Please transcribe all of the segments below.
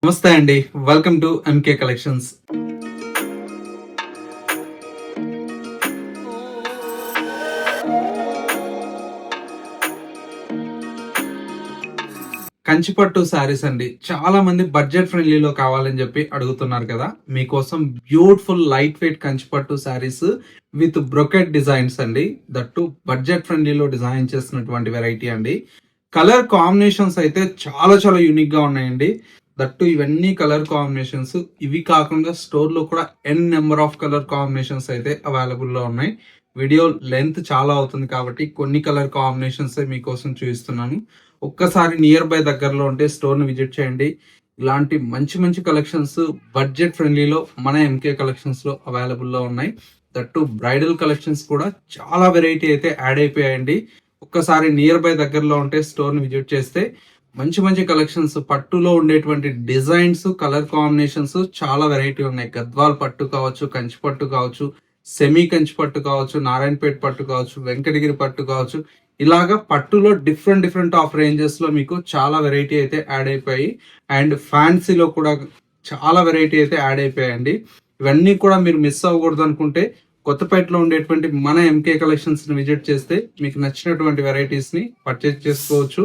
నమస్తే అండి, welcome to MK collections. కంచిపట్టు శారీస్ అండి, చాలా మంది బడ్జెట్ ఫ్రెండ్లీలో కావాలని చెప్పి అడుగుతున్నారు కదా. మీకోసం beautiful light weight Kanchipattu saris with brocade designs అండి. దట్టు బడ్జెట్ ఫ్రెండ్లీలో డిజైన్ చేసినటువంటి వెరైటీ అండి. కలర్ కాంబినేషన్స్ అయితే చాలా చాలా యూనిక్ గా ఉన్నాయండి. దట్టు ఇవన్నీ కలర్ కాంబినేషన్స్. ఇవి కాకుండా స్టోర్ లో కూడా ఎన్ నెంబర్ ఆఫ్ కలర్ కాంబినేషన్స్ అయితే అవైలబుల్ లో ఉన్నాయి. వీడియో లెంత్ చాలా అవుతుంది కాబట్టి కొన్ని కలర్ కాంబినేషన్స్ మీకోసం చూపిస్తున్నాను. ఒక్కసారి నియర్ బై దగ్గరలో ఉంటే స్టోర్ ని విజిట్ చేయండి. ఇలాంటి మంచి మంచి కలెక్షన్స్ బడ్జెట్ ఫ్రెండ్లీలో మన ఎంకే కలెక్షన్స్ లో అవైలబుల్ లో ఉన్నాయి. దట్టు బ్రైడల్ కలెక్షన్స్ కూడా చాలా వెరైటీ అయితే యాడ్ అయిపోయాయండి. ఒక్కసారి నియర్ బై దగ్గరలో ఉంటే స్టోర్ ని విజిట్ చేస్తే మంచి మంచి కలెక్షన్స్, పట్టులో ఉండేటువంటి డిజైన్స్, కలర్ కాంబినేషన్స్ చాలా వెరైటీ ఉన్నాయి. గద్వాల్ పట్టు కావచ్చు, కంచి పట్టు కావచ్చు, సెమీ కంచి పట్టు కావచ్చు, నారాయణపేట పట్టు కావచ్చు, వెంకటగిరి పట్టు కావచ్చు, ఇలాగా పట్టులో డిఫరెంట్ డిఫరెంట్ ఆఫ్ రేంజెస్ లో మీకు చాలా వెరైటీ అయితే యాడ్ అయిపోయి, అండ్ ఫ్యాన్సీలో కూడా చాలా వెరైటీ అయితే యాడ్ అయిపోయాయండి. ఇవన్నీ కూడా మీరు మిస్ అవ్వకూడదు అనుకుంటే కొత్తపేటలో ఉండేటువంటి మన ఎంకే కలెక్షన్స్ ని విజిట్ చేస్తే మీకు నచ్చినటువంటి వెరైటీస్ ని పర్చేజ్ చేసుకోవచ్చు.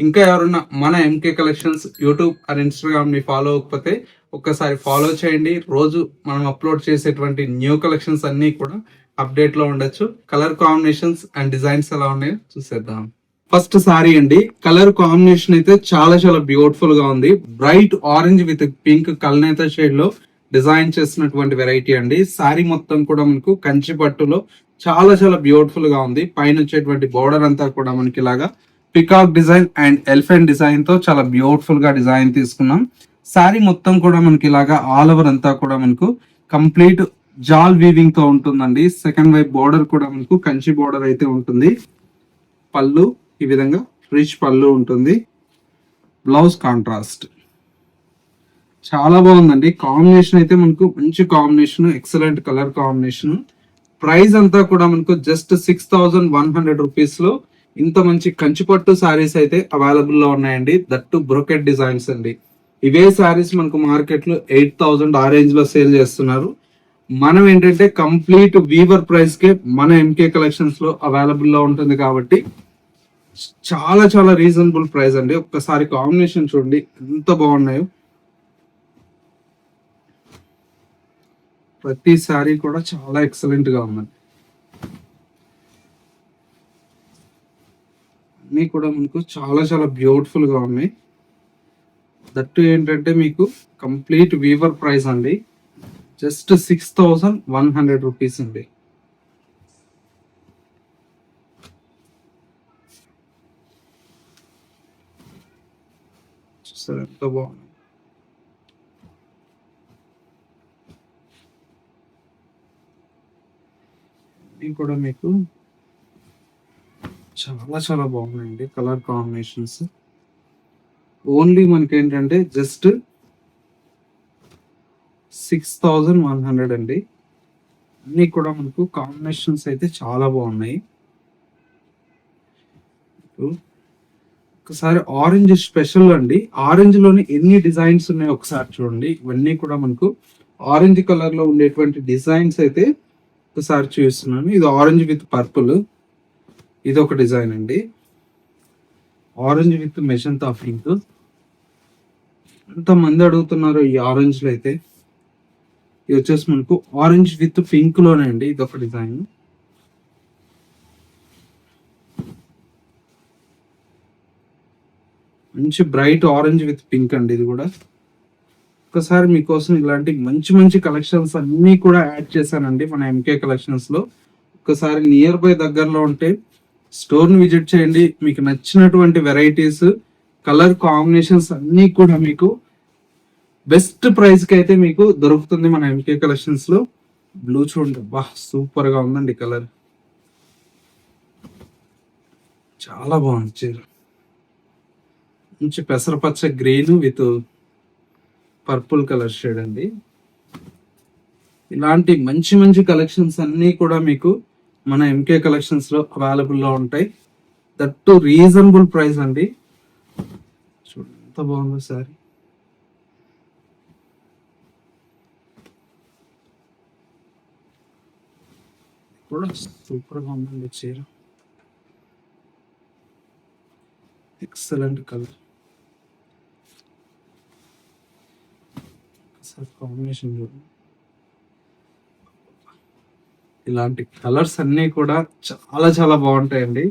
ఇంకా ఎవరన్నా మన MK collections YouTube and Instagram ని ఫాలో అవ్వకపోతే ఒక్కసారి ఫాలో చేయండి. రోజు మనం అప్లోడ్ చేసేటువంటి న్యూ కలెక్షన్స్ అన్ని కూడా అప్డేట్ లో ఉండొచ్చు. కలర్ కాంబినేషన్స్ అండ్ డిజైన్స్ ఎలా ఉన్నాయో చూసేద్దాం. ఫస్ట్ సారీ అండి, కలర్ కాంబినేషన్ అయితే చాలా చాలా బ్యూటిఫుల్ గా ఉంది. బ్రైట్ ఆరెంజ్ విత్ పింక్ కల్నేత షేడ్ లో డిజైన్ చేసినటువంటి వెరైటీ అండి. సారీ మొత్తం కూడా మనకు కంచి పట్టులో చాలా చాలా బ్యూటిఫుల్ గా ఉంది. పైన వచ్చేటువంటి బోర్డర్ అంతా కూడా మనకి ఇలాగా peacock design and elephant design తో చాలా బ్యూటిఫుల్ గా డిజైన్ తీసుకున్నాం. శారీ మొత్తం కూడా మనకి ఇలాగా ఆల్ ఓవర్ అంతా కూడా మనకు కంప్లీట్ జాల్ వీవింగ్ తో ఉంటుందండి. సెకండ్ వైపు బోర్డర్ కూడా మనకు కంచి బోర్డర్ అయితే ఉంటుంది. పళ్ళు ఈ విధంగా రిచ్ పళ్ళు ఉంటుంది. బ్లౌజ్ కాంట్రాస్ట్ చాలా బాగుందండి. కాంబినేషన్ అయితే మనకు మంచి combination, excellent colour combination. Price అంతా కూడా మనకు జస్ట్ 6100 రూపీస్ లో ఇంత మంచి కంచిపట్టు శారీస్ అయితే అవైలబుల్ లో ఉన్నాయండి. దట్టు బ్రోకెట్ డిజైన్స్ అండి. ఇవే శారీస్ మనకు మార్కెట్ లో 8000 ఆ రేంజ్ లో సేల్ చేస్తున్నారు. మనం ఏంటంటే కంప్లీట్ వీవర్ ప్రైస్ కే మన ఎంకే కలెక్షన్స్ లో అవైలబుల్ లో ఉంటుంది కాబట్టి చాలా చాలా రీజనబుల్ ప్రైస్ అండి. ఒక్కసారి కాంబినేషన్ చూడండి ఎంత బాగున్నాయో. ప్రతి శారీ కూడా చాలా ఎక్సలెంట్ గా ఉందండి. అన్ని కూడా మనకు చాలా చాలా బ్యూటిఫుల్ గా ఉన్నాయి. దట్టు ఏంటంటే మీకు కంప్లీట్ వీవర్ ప్రైస్ అండి. జస్ట్ 6100 రూపీస్ అండి. చూసారు ఎంత బాగుంది. ఇవి కూడా మీకు చాలా చాలా బాగున్నాయండి కలర్ కాంబినేషన్స్. ఓన్లీ మనకి ఏంటంటే జస్ట్ 6100 అండి. అన్ని కూడా మనకు కాంబినేషన్స్ అయితే చాలా బాగున్నాయి. ఒకసారి ఆరెంజ్ స్పెషల్ అండి. ఆరెంజ్ లోని ఎన్ని డిజైన్స్ ఉన్నాయో ఒకసారి చూడండి. ఇవన్నీ కూడా మనకు ఆరెంజ్ కలర్ లో ఉండేటువంటి డిజైన్స్ అయితే ఒకసారి చూస్తున్నాను. ఇది ఆరెంజ్ విత్ పర్పుల్, ఇది ఒక డిజైన్ అండి. Orange with magenta pink. ఎంత మంది అడుగుతున్నారు ఈ ఆరెంజ్ లో అయితే. ఇది వచ్చేసి మనకు ఆరెంజ్ విత్ పింక్ లోనే అండి. ఇది ఒక డిజైన్. మంచి బ్రైట్ ఆరెంజ్ విత్ పింక్ అండి. ఇది కూడా ఒకసారి మీకోసం ఇలాంటి మంచి మంచి కలెక్షన్స్ అన్ని కూడా యాడ్ చేశానండి మన ఎంకే కలెక్షన్స్ లో. ఒకసారి నియర్ బై దగ్గరలో ఉంటే స్టోర్ ని విజిట్ చేయండి. మీకు నచ్చినటువంటి వెరైటీస్, కలర్ కాంబినేషన్స్ అన్ని కూడా మీకు బెస్ట్ ప్రైస్ కి అయితే మీకు దొరుకుతుంది మన ఎంకే కలెక్షన్స్ లో. బ్లూ చూడండి, బా సూపర్ గా ఉందండి కలర్. చాలా బాగుంది చీర. మంచి పెసరపచ్చ green with purple colour shade అండి. ఇలాంటి మంచి మంచి కలెక్షన్స్ అన్ని కూడా మీకు మన ఎంకే కలెక్షన్స్ లో అవైలబుల్ లో ఉంటాయి. దట్ రీజనబుల్ ప్రైస్ అండి. చూడండి ఎంత బాగుందో సారీ. కూడా సూపర్ గా ఉందండి చీర. Excellent colour. కాంబినేషన్ చూడండి. ఇలాంటి కలర్స్ అన్నీ కూడా చాలా చాలా బాగుంటాయండి.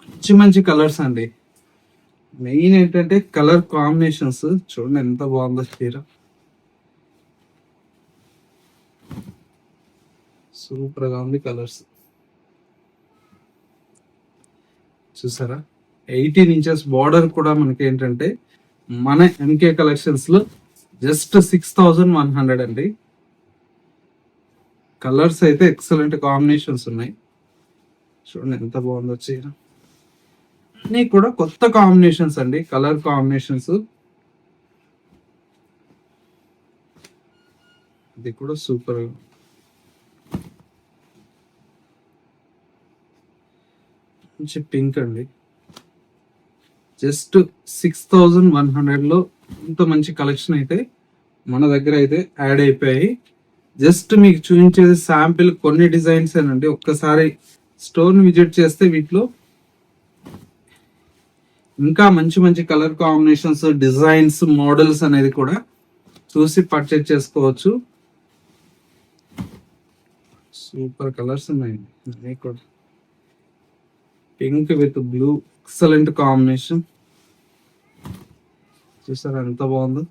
మంచి మంచి కలర్స్ అండి. మెయిన్ ఏంటంటే కలర్ కాంబినేషన్స్ చూడండి ఎంత బాగుందో చీర. సూపర్ గా ఉంది కలర్స్. చూసారా 18 ఇంచెస్ బార్డర్ కూడా మనకి ఏంటంటే మన ఎంకే కలెక్షన్స్ లో జస్ట్ 6100 అండి. కలర్స్ అయితే ఎక్సలెంట్ కాంబినేషన్స్ ఉన్నాయి. చూడండి ఎంత బాగుందో చీర. అన్నీ కూడా కొత్త కాంబినేషన్స్ అండి, కలర్ కాంబినేషన్స్. ఇది కూడా సూపర్. మంచి పింక్ అండి. జస్ట్ 6100 లో ఇంత మంచి కలెక్షన్ అయితే మన దగ్గర అయితే యాడ్ అయిపోయాయి. జస్ట్ మీకు చూపించేది శాంపిల్ కొన్ని డిజైన్స్ అండి. ఒక్కసారి స్టోర్ విజిట్ చేస్తే వీటిలో ఇంకా మంచి మంచి కలర్ కాంబినేషన్స్, డిజైన్స్, మోడల్స్ అనేది కూడా చూసి పర్చేజ్ చేసుకోవచ్చు. సూపర్ కలర్స్ ఉన్నాయండి. కూడా pink with blue excellent combination. చూసారా ఎంత బాగుందో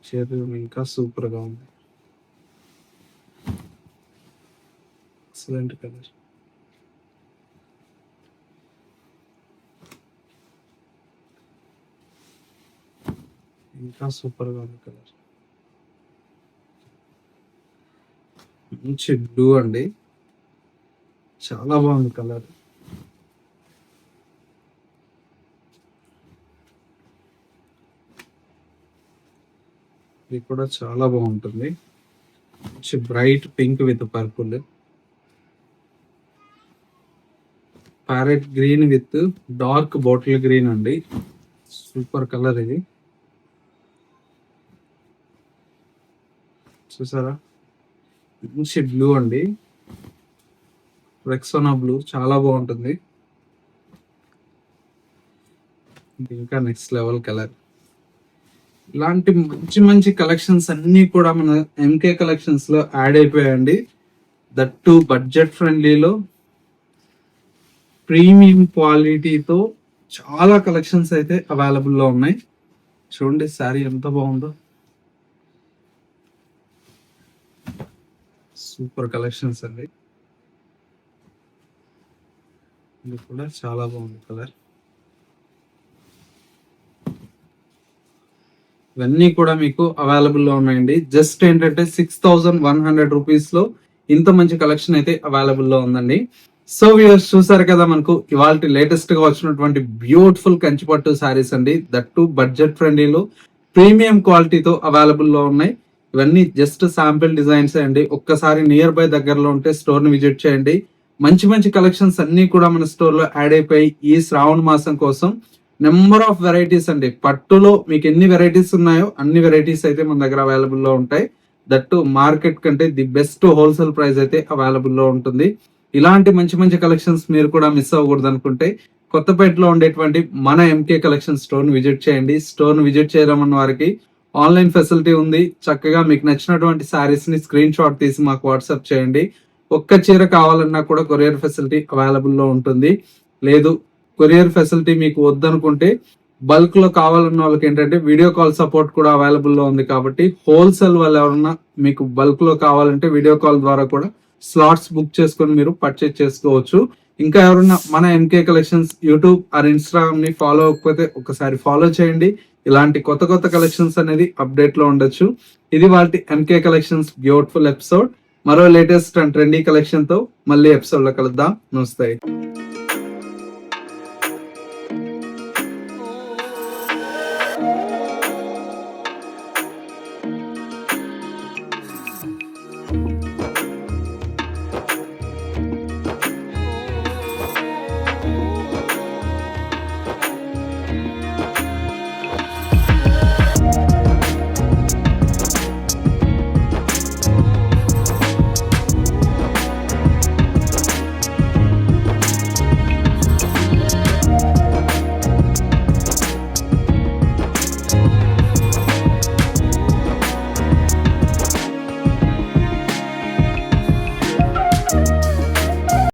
చీర. ఇంకా సూపర్ గా ఉంది. Excellent colour. ఇంకా సూపర్ గా ఉంది కలర్. మంచి బ్లూ అండి, చాలా బాగుంది కలర్. ఇది కూడా చాలా బాగుంటుంది. మంచి bright pink with purple, parrot green with dark bottle green అండి. సూపర్ కలర్ ఇది. చూసారా మంచి బ్లూ అండి, రెక్సోనా బ్లూ, చాలా బాగుంటుంది. ఇంకా నెక్స్ట్ లెవెల్ కలర్. ఇలాంటి మంచి మంచి కలెక్షన్స్ అన్ని కూడా మన ఎంకే కలెక్షన్స్ లో యాడ్ అయిపోయాయండి. దట్టు బడ్జెట్ ఫ్రెండ్లీలో ప్రీమియం క్వాలిటీతో చాలా కలెక్షన్స్ అయితే అవైలబుల్ లో ఉన్నాయి. చూడండి శారీ ఎంత బాగుందో. సూపర్ కలెక్షన్స్ అండి. ఇది కూడా చాలా బాగుంది కలర్. ఇవన్నీ కూడా మీకు అవైలబుల్ లో ఉన్నాయండి. జస్ట్ ఏంటంటే 6100 రూపీస్ లో ఇంత మంచి కలెక్షన్ అయితే అవైలబుల్ లో ఉందండి. సో వ్యూవర్స్ చూసారు కదా, మనకు ఇవాళ లేటెస్ట్ గా వచ్చినటువంటి బ్యూటిఫుల్ కంచిపట్టు శారీస్ అండి. దట్టు బడ్జెట్ ఫ్రెండ్లీలో ప్రీమియం క్వాలిటీతో అవైలబుల్ లో ఉన్నాయి. ఇవన్నీ జస్ట్ శాంపిల్ డిజైన్స్ అండి. ఒక్కసారి నియర్ బై దగ్గరలో ఉంటే స్టోర్ ని విజిట్ చేయండి. మంచి మంచి కలెక్షన్స్ అన్ని కూడా మన స్టోర్ లో యాడ్ అయిపోయి ఈ శ్రావణ మాసం కోసం నెంబర్ ఆఫ్ వెరైటీస్ అండి. పట్టులో మీకు ఎన్ని వెరైటీస్ ఉన్నాయో అన్ని వెరైటీస్ అయితే మన దగ్గర అవైలబుల్ లో ఉంటాయి. దట్టు మార్కెట్ కంటే ది బెస్ట్ హోల్సేల్ ప్రైస్ అయితే అవైలబుల్ లో ఉంటుంది. ఇలాంటి మంచి మంచి కలెక్షన్స్ మీరు కూడా మిస్ అవ్వకూడదు అనుకుంటే కొత్తపేటలో ఉండేటువంటి మన ఎంకే కలెక్షన్ స్టోర్ ని విజిట్ చేయండి. స్టోర్ ని విజిట్ చేయడం అన్న వారికి ఆన్లైన్ ఫెసిలిటీ ఉంది. చక్కగా మీకు నచ్చినటువంటి శారీస్ ని స్క్రీన్ షాట్ తీసి మాకు వాట్సాప్ చేయండి. ఒక్క చీర కావాలన్నా కూడా కొరియర్ ఫెసిలిటీ అవైలబుల్ లో ఉంటుంది. లేదు కొరియర్ ఫెసిలిటీ మీకు వద్దనుకుంటే బల్క్ లో కావాలన్న వాళ్ళకి ఏంటంటే వీడియో కాల్ సపోర్ట్ కూడా అవైలబుల్ లో ఉంది. కాబట్టి హోల్సేల్ వాళ్ళు ఎవరన్నా మీకు బల్క్ లో కావాలంటే వీడియో కాల్ ద్వారా కూడా స్లాట్స్ బుక్ చేసుకొని మీరు పర్చేజ్ చేసుకోవచ్చు. ఇంకా ఎవరన్నా మన MK collections YouTube or Instagram ని ఫాలో అవ్వకపోతే ఒకసారి ఫాలో చేయండి. ఇలాంటి కొత్త కొత్త కలెక్షన్స్ అనేది అప్డేట్ లో ఉండొచ్చు. ఇది వాటి ఎంకే కలెక్షన్స్ బ్యూటిఫుల్ ఎపిసోడ్. మరో లేటెస్ట్ అండ్ ట్రెండీ కలెక్షన్ తో మళ్ళీ ఎపిసోడ్ లో కలుద్దాం. నమస్తే.